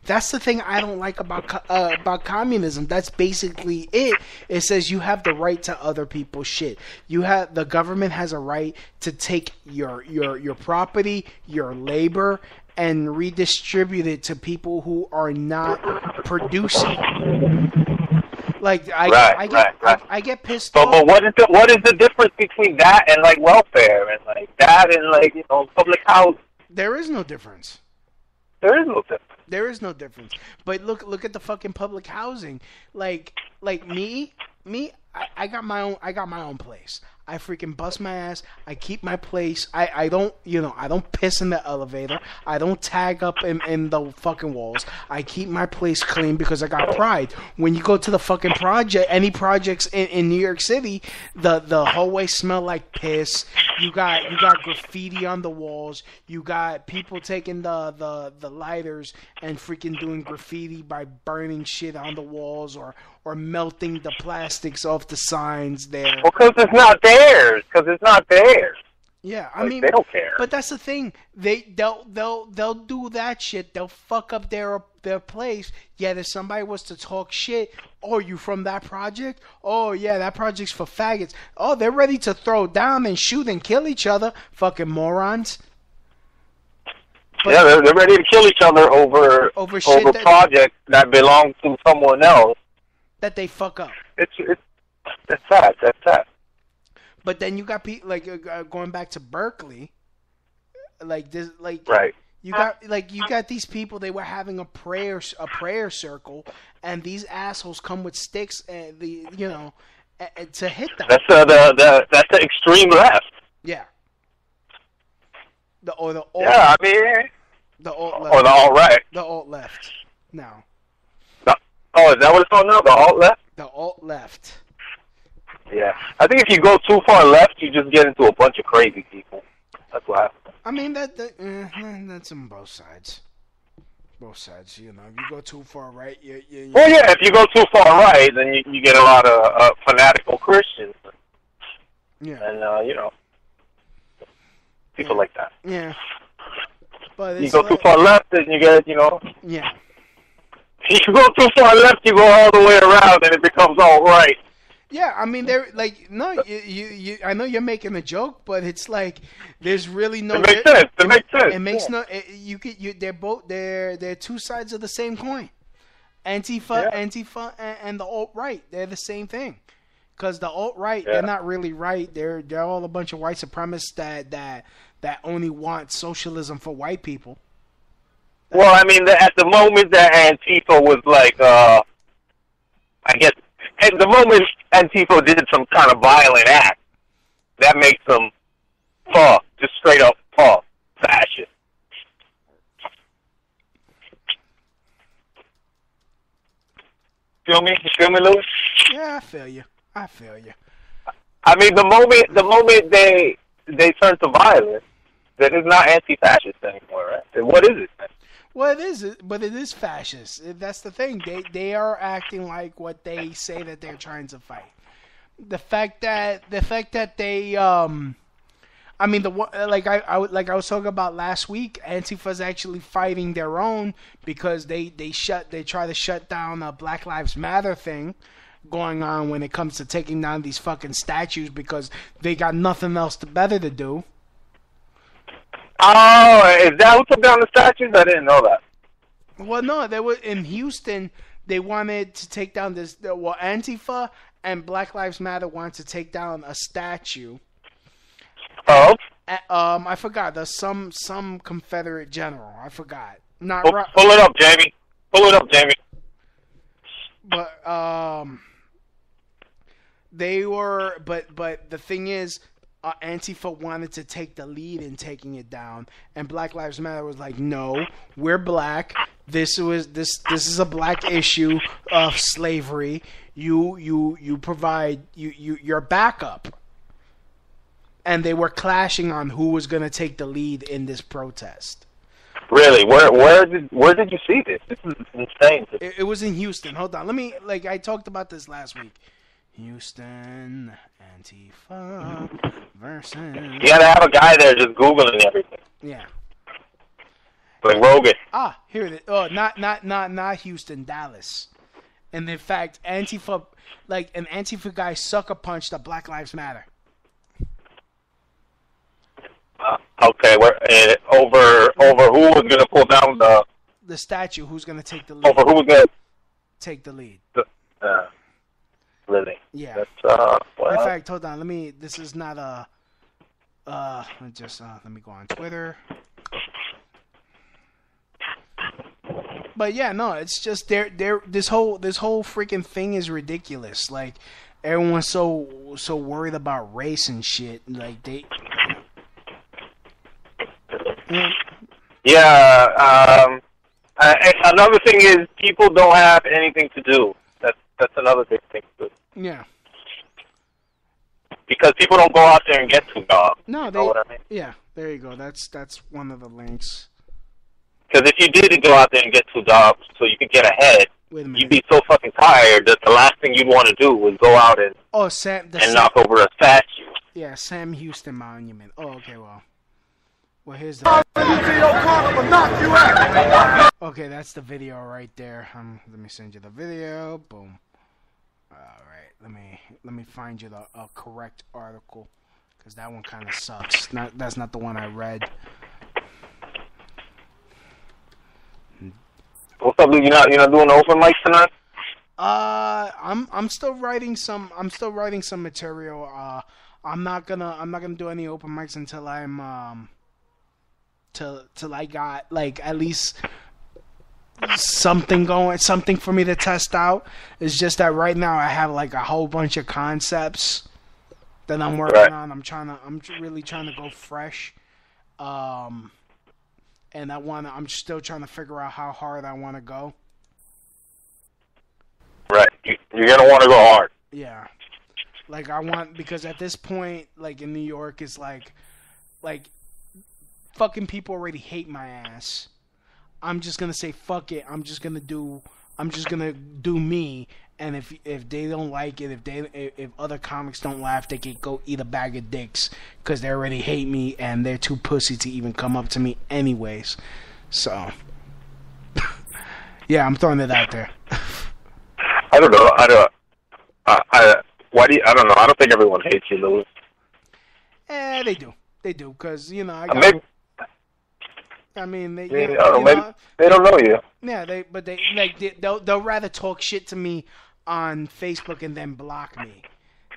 That's the thing I don't like about communism. That's basically it. It says you have the right to other people's shit. The government has a right to take your property, your labor, and redistribute it to people who are not producing. Like I get pissed off. But what is the difference between that and like welfare and like that and like public housing? There is no difference. There is no difference. There is no difference. But look at the fucking public housing. Like me, I got my own place. I freaking bust my ass. I keep my place. I don't piss in the elevator. I don't tag up in the fucking walls. I keep my place clean because I got pride. When you go to the fucking project, any projects in New York City, the hallways smell like piss. You got graffiti on the walls. You got people taking the lighters and freaking doing graffiti by burning shit on the walls or melting the plastics off the signs there. Well, because it's not theirs. Yeah, I like, mean, they don't care. But that's the thing. They'll do that shit. They'll fuck up their place. Yet if somebody was to talk shit, oh, you from that project? Oh yeah, that project's for faggots. Oh, they're ready to throw down and shoot and kill each other. Fucking morons. But, yeah, they're ready to kill each other over projects that belong to someone else. That they fuck up. That's sad. That's sad. But then you got people like going back to Berkeley, like this, like right. You got these people. They were having a prayer circle, and these assholes come with sticks and to hit them. That's the extreme left. Yeah. The alt left. Or the alt right. The alt left. No. Oh, is that what it's called now? The alt left? The alt left. Yeah. I think if you go too far left, you just get into a bunch of crazy people. That's what happens. I mean, that's on both sides. Both sides, if you go too far right, Well, yeah, if you go too far right, then you get a lot of fanatical Christians. Yeah. And, people like that. Yeah. But you go too far left, and you get, Yeah. If you go too far left, you go all the way around, and it becomes all right. Yeah, I mean, they're like, no, you. I know you're making a joke, but it's like there's really no. It makes sense. It makes sense. It makes no. They're two sides of the same coin. Antifa, and the alt right. They're the same thing. Because the alt right, they're not really right. They're all a bunch of white supremacists that only want socialism for white people. Well, I mean, at the moment that Antifa was like, I guess, at the moment Antifa did some kind of violent act, that makes them just straight up fascist. Feel me? You feel me, Louis? Yeah, I feel you. I mean, the moment they turn to violence, then it's not anti-fascist anymore, right? What is it then? Well, it is, but it is fascist. That's the thing. They are acting like what they say that they're trying to fight. The fact that they I mean like I was talking about last week, Antifa's actually fighting their own because they try to shut down a Black Lives Matter thing going on when it comes to taking down these fucking statues because they got nothing else better to do. Oh, is that who took down the statues? I didn't know that. Well, no, they were in Houston. they wanted to take down this. Well, Antifa and Black Lives Matter wanted to take down a statue. Oh. I forgot. There's some Confederate general. I forgot. Not pull it up, Jamie. Pull it up, Jamie. But they were. But the thing is, Antifa wanted to take the lead in taking it down, and Black Lives Matter was like, "No, we're black. This is a black issue of slavery. You provide your backup." And they were clashing on who was going to take the lead in this protest. Really? Where did you see this? This is insane. It was in Houston. Hold on. Let me, I talked about this last week. Houston, Antifa versus... You gotta have a guy there just Googling everything. Yeah. Like Rogan. Ah, here it is. Oh, not Houston, Dallas. And in fact, Antifa, an Antifa guy sucker punched a Black Lives Matter. Okay, over who was gonna pull down the statue? Who's gonna take the lead? Over who was gonna take the lead? Really? Yeah. That's In fact, hold on. This is not a. Let me go on Twitter. But yeah, no, it's just this whole freaking thing is ridiculous. Like, everyone's so worried about race and shit. Like they. Yeah. Another thing is people don't have anything to do. That's another big thing too. Yeah. Because people don't go out there and get to jobs. No, they. You know what I mean? Yeah, there you go. That's one of the links. Because if you did go out there and get 2 jobs so you could get ahead, you'd be so fucking tired that the last thing you'd want to do was go out and knock over a statue. Yeah, Sam Houston Monument. Oh, okay, well, here's the. Okay, that's the video right there. Let me send you the video. Boom. All right, let me find you the correct article, because that one kind of sucks. That's not the one I read. What's up, dude? You're not doing the open mic tonight? I'm still writing some material. I'm not gonna do any open mics until I'm till I got at least something going, something for me to test out. It's just that right now I have a whole bunch of concepts that I'm working on. I'm really trying to go fresh. And I'm still trying to figure out how hard I want to go. Right. You're going to want to go hard. Yeah. Because at this point, in New York, it's fucking people already hate my ass. I'm just going to say, fuck it. I'm just going to do me. And if they don't like it, if other comics don't laugh, they can go eat a bag of dicks, because they already hate me and they're too pussy to even come up to me anyways. So, yeah, I'm throwing it out there. I don't know. Why do you? I don't know. I don't think everyone hates you, Louis. They do. They do, because maybe. I mean, maybe they don't know you. Yeah, they'll rather talk shit to me on Facebook and then block me.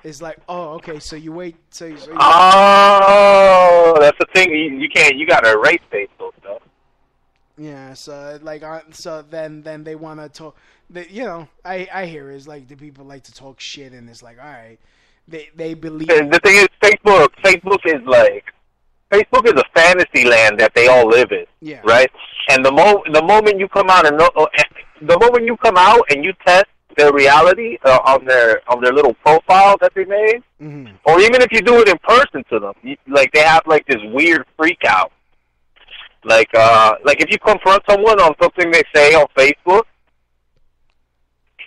It's like, oh, okay, so you wait, oh, that's the thing. You can't. You gotta erase Facebook stuff. Yeah, so then they want to talk. I hear it's the people like to talk shit, and it's all right. They believe. The thing is, Facebook is a fantasy land that they all live in. Yeah. Right. And the moment you come out and you test their reality on their little profile that they made, mm-hmm. or even if you do it in person to them, they have this weird freak out. If you confront someone on something they say on Facebook,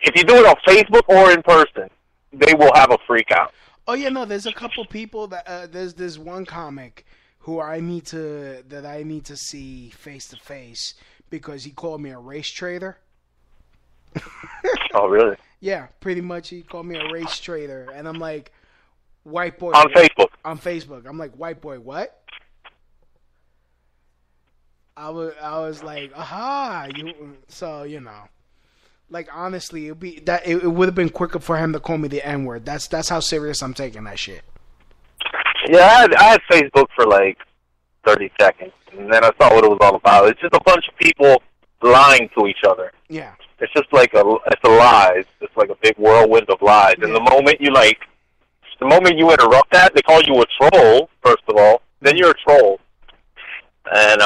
if you do it on Facebook or in person, they will have a freak out. Oh yeah, no. There's a couple people that there's this one comic who I need to see face to face, because he called me a race traitor. Oh really? Yeah, pretty much. He called me a race traitor, and I'm like, white boy. On Facebook. On Facebook, I'm like, white boy, what? I was like, aha, you. So Like honestly, it would have been quicker for him to call me the N-word. That's how serious I'm taking that shit. Yeah, I had Facebook for like 30 seconds, and then I saw what it was all about. It's just a bunch of people lying to each other. Yeah. It's just like it's a lie. It's just like a big whirlwind of lies. And the moment you interrupt that, they call you a troll, first of all. Then you're a troll. And,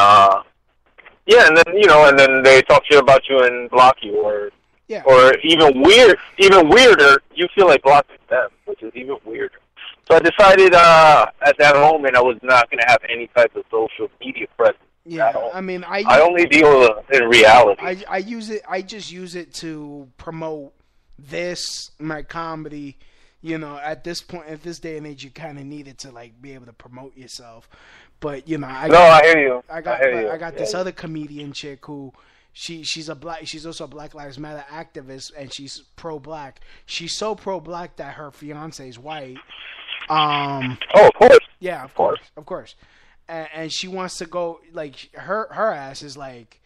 yeah, and then they talk shit about you and block you, or even weirder, you feel like blocking them, which is even weirder. So I decided, at that moment, I was not going to have any type of social media presence. Yeah, I mean, I only deal in reality. I use it. I just use it to promote my comedy. You know, at this point, at this day and age, you kind of need it to like be able to promote yourself. But you know, I hear you. I got this other comedian chick who she's also a Black Lives Matter activist, and she's pro-black. She's so pro-black that her fiance is white. Oh, of course. Yeah, of course. And she wants to go, like, her ass is like,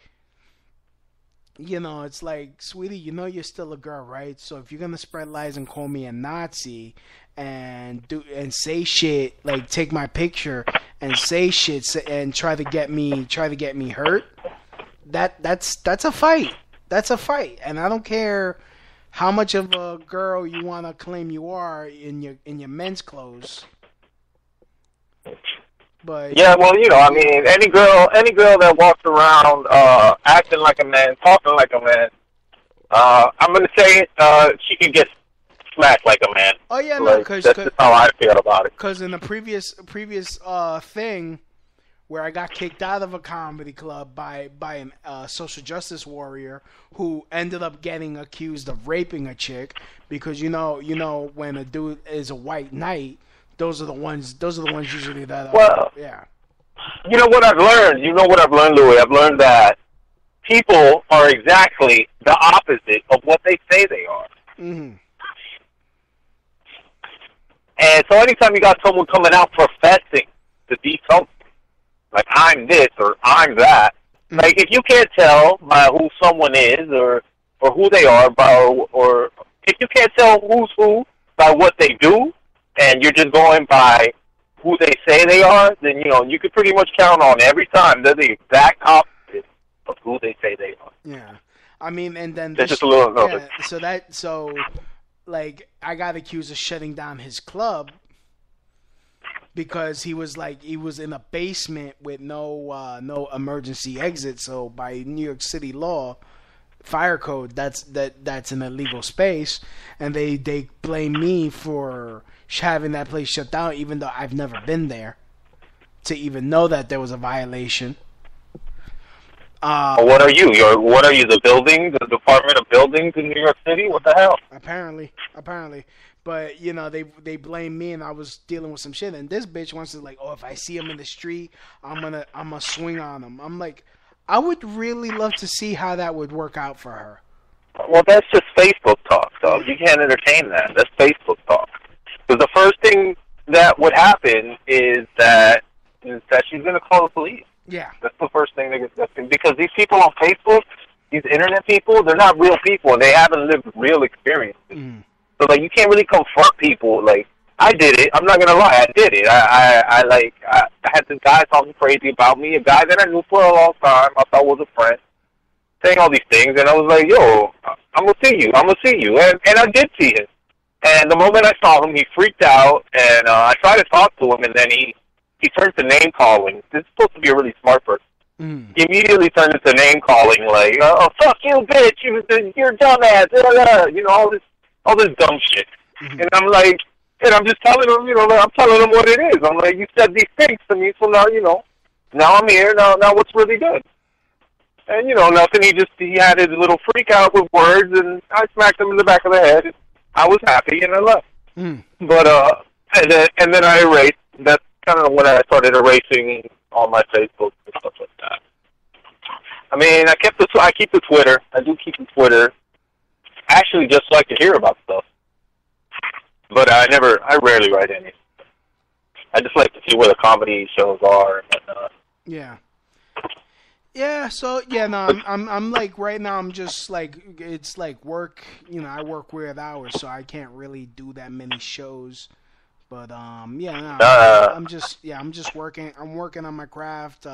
you know, it's like, sweetie, you know you're still a girl, right? So if you're gonna spread lies and call me a Nazi and say shit, like take my picture and say shit and try to get me hurt, that's a fight. That's a fight. And I don't care how much of a girl you wanna claim you are in your men's clothes. But yeah, well, you know, I mean, any girl that walks around acting like a man, talking like a man, I'm gonna say she can get smacked like a man. Oh yeah, like, no, that's just how I feel about it. Because in the previous thing where I got kicked out of a comedy club by a social justice warrior who ended up getting accused of raping a chick, because you know when a dude is a white knight. Those are the ones usually that. Well, yeah. You know what I've learned? Louis? I've learned that people are exactly the opposite of what they say they are. Mm-hmm. And so anytime you got someone coming out professing to be something, like I'm this or I'm that, mm-hmm. like if you can't tell by who someone is or who they are or if you can't tell who's who by what they do, and you're just going by who they say they are, then, you know, you could pretty much count on every time they're the exact opposite of who they say they are. Yeah. I mean, and then... There's just a little... Yeah, so, like, I got accused of shutting down his club because he was in a basement with no emergency exit, so by New York City law... fire code, that's an illegal space, and they blame me for having that place shut down, even though I've never been there to even know that there was a violation. What are you? The building, the Department of Buildings in New York City? What the hell? Apparently, but you know they blame me, and I was dealing with some shit, and this bitch wants to like, oh, if I see him in the street, I'm gonna swing on him. I'm like, I would really love to see how that would work out for her. Well, that's just Facebook talk, though. You can't entertain that. That's Facebook talk. Because the first thing that would happen is that she's going to call the police. Yeah. That's the first thing because these people on Facebook, these internet people, they're not real people, and they haven't lived real experiences. Mm. So, like, you can't really confront people. Like, I did it. I'm not going to lie. I did it. I had this guy talking crazy about me, a guy that I knew for a long time, I thought was a friend, saying all these things, and I was like, yo, I'm going to see you. And I did see him. And the moment I saw him, he freaked out, and I tried to talk to him, and then he turned to name-calling. This is supposed to be a really smart person. Mm. He immediately turned into name-calling, like, oh, fuck you, bitch, you're a dumbass, you know, all this dumb shit. Mm-hmm. And I'm like, and I'm just telling him, you know, I'm telling him what it is. I'm like, you said these things to me, so now, you know, now I'm here, now what's really good? And, you know, nothing, he had his little freak out with words, and I smacked him in the back of the head. I was happy, and I left. Mm. But, and then I erased. That's kind of when I started erasing all my Facebook and stuff like that. I mean, I keep the Twitter. I do keep the Twitter. Actually, just so I can hear about stuff. But I rarely write anything. I just like to see where the comedy shows are and whatnot. Yeah. Yeah, so no, I'm like right now. I'm just like it's like work. I work weird hours, so I can't really do that many shows. But yeah, no, Uh, I'm just working. I'm working on my craft.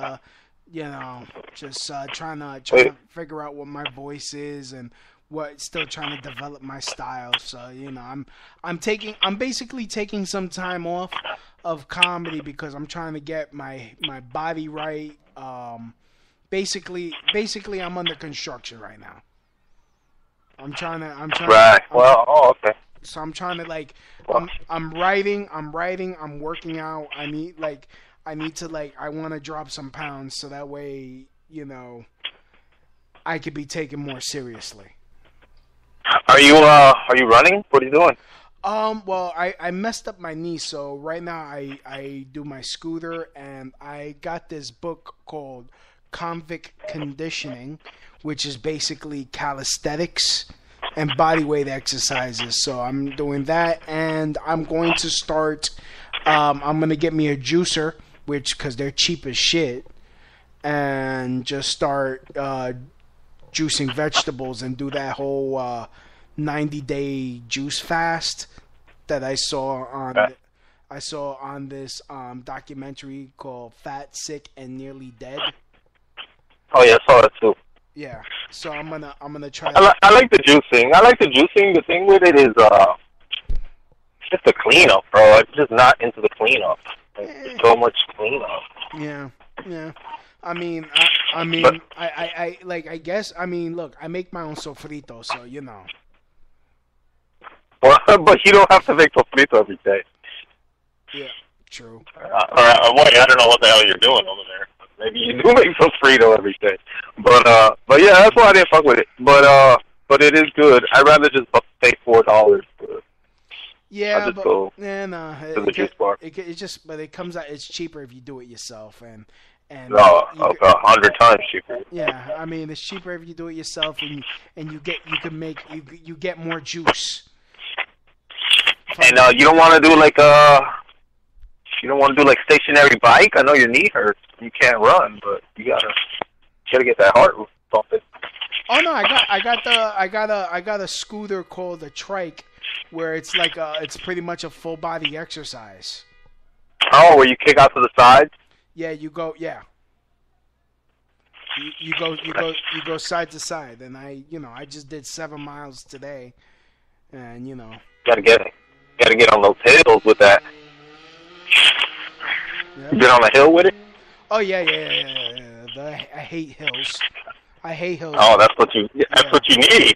Just trying to wait, figure out what my voice is and still trying to develop my style. So I'm basically taking some time off of comedy because I'm trying to get my body right. Basically, I'm under construction right now. right. Well, oh, okay. So I'm trying to like, Well, I'm writing, I'm working out. I need to like, I want to drop some pounds so that way, I could be taken more seriously. are you running? What are you doing? Well, I messed up my knee, so right now I do my scooter, and I got this book called Convict Conditioning, which is basically calisthenics and body weight exercises. So I'm doing that, and I'm going to start. I'm gonna get me a juicer, because they're cheap as shit, and just start juicing vegetables and do that whole 90-day juice fast that I saw on this documentary called Fat, Sick, and Nearly Dead. Oh yeah, I saw that too. Yeah, so I'm gonna try. I like the juicing. I like the juicing. The thing with it is, it's just the cleanup, bro. It's just not into the cleanup. It's so much cleanup. Yeah. I mean, But, I guess. I mean, look, I make my own sofrito, so well, but you don't have to make sofrito every day. Yeah, true. Wait, I don't know what the hell you're doing over there. Maybe you do make sofrito every day. But yeah, that's why I didn't fuck with it. But it is good. I'd rather just pay $4. Yeah, I'll just but go no, to the juice bar. but it comes out. It's cheaper if you do it yourself, and No, 100 times cheaper. yeah, I mean it's cheaper if you do it yourself, and you get more juice. And you don't want to do like stationary bike. I know your knee hurts. You can't run, but you gotta get that heart pumping. Oh no, I got a scooter called a trike, where it's like it's pretty much a full body exercise. Oh, where you kick out to the sides? Yeah, you go. Yeah, you go side to side, and I just did 7 miles today, and Gotta get on those hills with that. Yeah. You get on the hill with it? Oh yeah. I hate hills. I hate hills. Oh, that's what you need.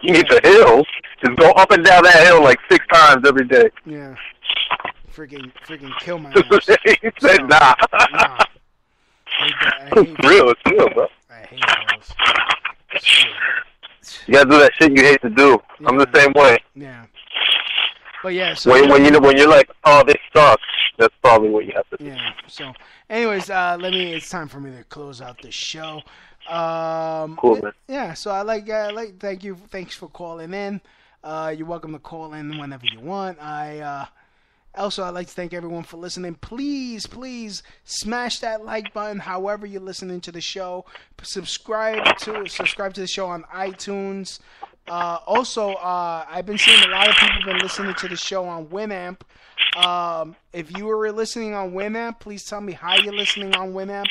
You need the hills. Just go up and down that hill like 6 times every day. Yeah. Freaking kill my ass. He said, nah. It's real, bro. I hate hills. You gotta do that shit you hate to do. Yeah. I'm the same way. Yeah. But yeah, so when you're like, oh, this sucks, that's probably what you have to do. yeah. So, anyways, it's time for me to close out the show. Cool, man. Yeah. So thanks for calling in. You're welcome to call in whenever you want. Also, I'd like to thank everyone for listening. Please smash that like button however you're listening to the show. Subscribe to the show on iTunes. Also, I've been seeing a lot of people have been listening to the show on Winamp. If you were listening on Winamp, please tell me how you're listening on Winamp.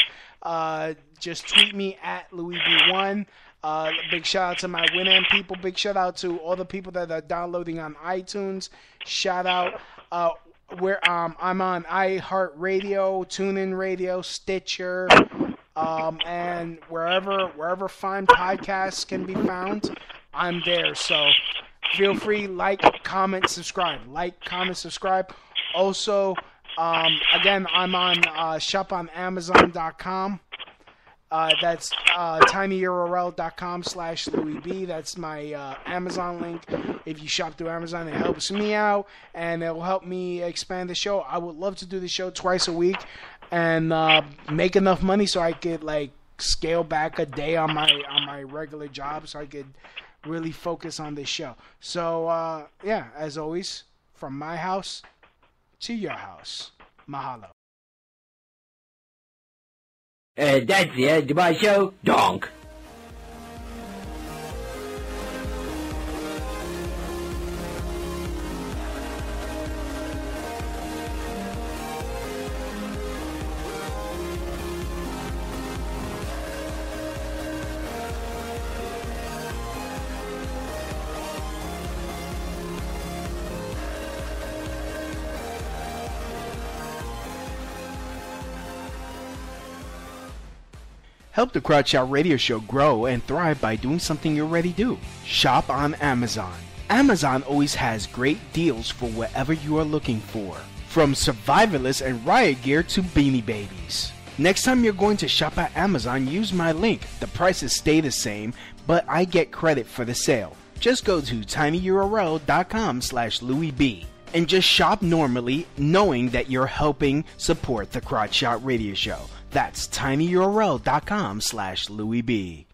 Just tweet me at LouisB1. Big shout out to my Winamp people. Big shout out to all the people that are downloading on iTunes. Shout out. I'm on iHeartRadio, TuneIn Radio, Stitcher, and wherever fine podcasts can be found, I'm there. So feel free, like, comment, subscribe. Also, again, I'm on shop on Amazon.com. That's tinyurl.com/LouisB. That's my Amazon link. If you shop through Amazon, it helps me out, and it will help me expand the show. I would love to do the show twice a week and make enough money so I could scale back a day on my regular job, so I could really focus on this show. So yeah, as always, from my house to your house. Mahalo. That's the end of my show. Donk. Help the Crotch Shot Radio Show grow and thrive by doing something you already do. Shop on Amazon. Amazon always has great deals for whatever you are looking for. From survivalists and riot gear to beanie babies. Next time you're going to shop at Amazon, use my link. The prices stay the same, but I get credit for the sale. Just go to tinyurl.com/LouisB and just shop normally, knowing that you're helping support the Crotch Shot Radio Show. That's tinyurl.com/LouisB.